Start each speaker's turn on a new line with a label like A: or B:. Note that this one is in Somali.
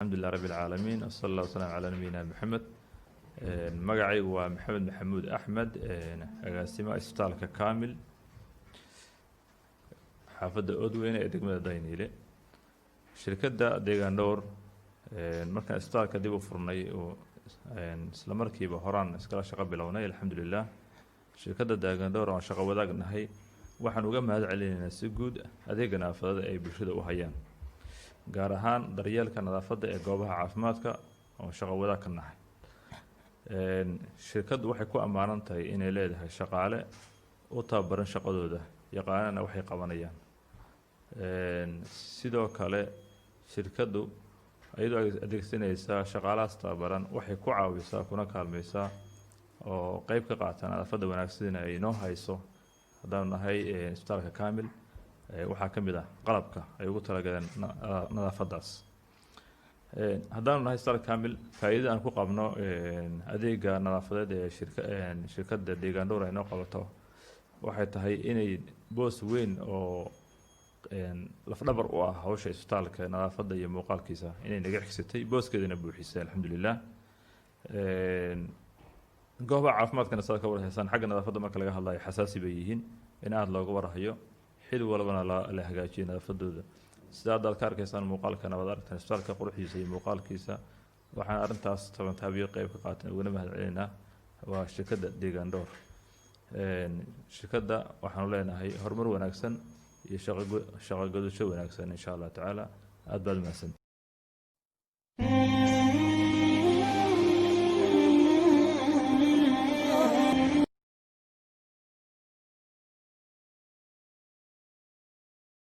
A: الحمد لله رب العالمين وصلى الله وسلم على نبينا محمد. magacay waa maxamed maxamuud axmed agaasimo isbitaalka kaamil xaafadda Oodweyne ee degmada Dayniile. shirkadda deegaan dhowr markaan isbitaalka dib u furnay oo isla markiiba horaan iskala shaqo bilownay alxamdulillaah. shirkadda deegaan dhowr oo shaqo wadaagnahay waxaan uga mahad celinaynaa si guud adeega nadaafadda ay bulshada u hayaan, gaar ahaan daryeelka nadaafadda ee goobaha caafimaadka oo shaqo wadaag ka nahay. shirkaddu waxay ku amaanan tahay inay leedahay shaqaale u tababaran shaqadooda yaqaanana waxay qabanayaan. sidoo kale shirkaddu iyadoo adeegsanaysa shaqaalahaas tababaran waxay ku caawisaa kuna kaalmaysaa oo qayb ka qaata nadaafadda wanaagsan ay noo hayso. haddaan nahay isbitaalka kaamil waxaa ka mid ah qalabka ay ugu talagaleen nadaafaddaas. haddaan nahay isbitaalka kaamil faa'iidada aan ku qabno adeega nadaafadeed ee shirkadda deegaan dhowr ay noo qabato waxay tahay inay boos weyn oo lafdhabar u ah hawsha isbitaalka nadaafadda iyo muuqaalkiisa inay naga xigsatay booskeedana buuxisay alxamdulillaah. goobaha caafimaadkana sida ka warhaysan xagga nadaafadda marka laga hadlayo xasaasi bay yihiin in aad looga warhayo xil walbana la hagaajiyo nadaafadooda. sida aad ka arkaysaan muuqaalkana waad aragtaan isbitaalka quruxdiisa iyo muuqaalkiisa. waxaan arrintaas tabantaabiyo qayb ka qaatan uguna mahad celinaynaa waa shirkadda deegaan dhowr. shirkadda waxaanu leenahay horumar wanaagsan iyo shaqo gudasho wanaagsan insha Allah tacaala. aad baad mahadsan.